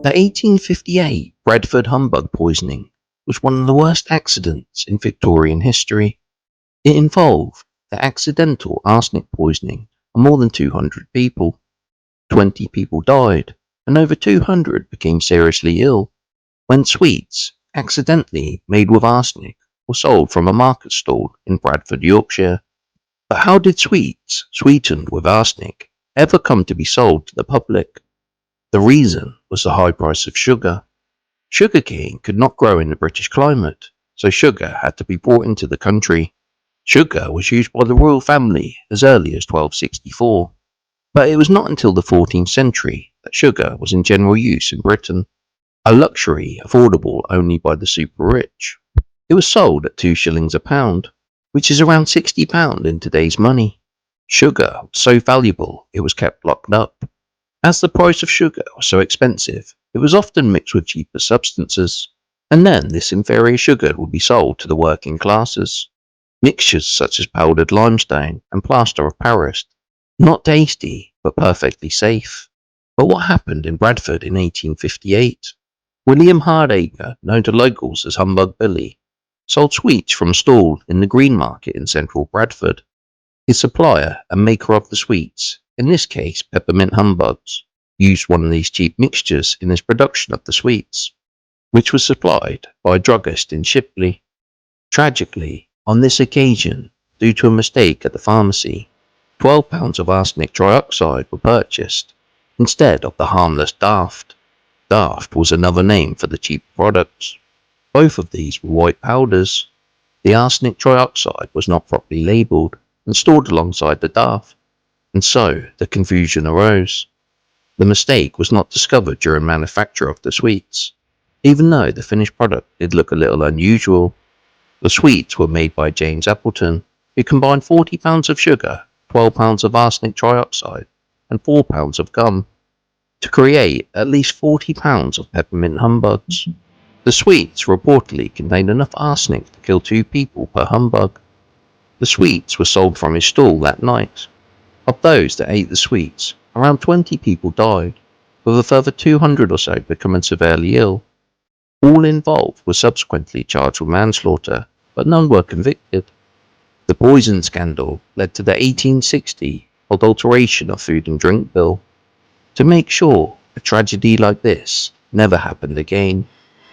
The 1858 Bradford humbug poisoning was one of the worst accidents in Victorian history. It involved the accidental arsenic poisoning of more than 200 people. 20 people died, and over 200 became seriously ill when sweets, accidentally made with arsenic, were sold from a market stall in Bradford, Yorkshire. But how did sweets, sweetened with arsenic, ever come to be sold to the public? The reason was the high price of sugar. Sugarcane could not grow in the British climate, so sugar had to be brought into the country. Sugar was used by the royal family as early as 1264, but it was not until the 14th century that sugar was in general use in Britain, a luxury affordable only by the super rich. It was sold at 2 shillings a pound, which is around £60 in today's money. Sugar was so valuable it was kept locked up. As the price of sugar was so expensive, it was often mixed with cheaper substances, and then this inferior sugar would be sold to the working classes. Mixtures such as powdered limestone and plaster of Paris. Not tasty, but perfectly safe. But what happened in Bradford in 1858? William Hardacre, known to locals as Humbug Billy, sold sweets from a stall in the Green Market in central Bradford. His supplier and maker of the sweets, in this case peppermint humbugs, used one of these cheap mixtures in his production of the sweets, which was supplied by a druggist in Shipley. Tragically, on this occasion, due to a mistake at the pharmacy, 12 pounds of arsenic trioxide were purchased, instead of the harmless daft. Daft was another name for the cheap products. Both of these were white powders. The arsenic trioxide was not properly labelled and stored alongside the daft, and so the confusion arose. The mistake was not discovered during manufacture of the sweets, even though the finished product did look a little unusual. The sweets were made by James Appleton, who combined 40 pounds of sugar, 12 pounds of arsenic trioxide, and 4 pounds of gum, to create at least 40 pounds of peppermint humbugs. The sweets reportedly contained enough arsenic to kill 2 people per humbug. The sweets were sold from his stall that night. Of those that ate the sweets, around 20 people died, with a further 200 or so becoming severely ill. All involved were subsequently charged with manslaughter, but none were convicted. The poison scandal led to the 1860 Adulteration of Food and Drink Bill, to make sure a tragedy like this never happened again.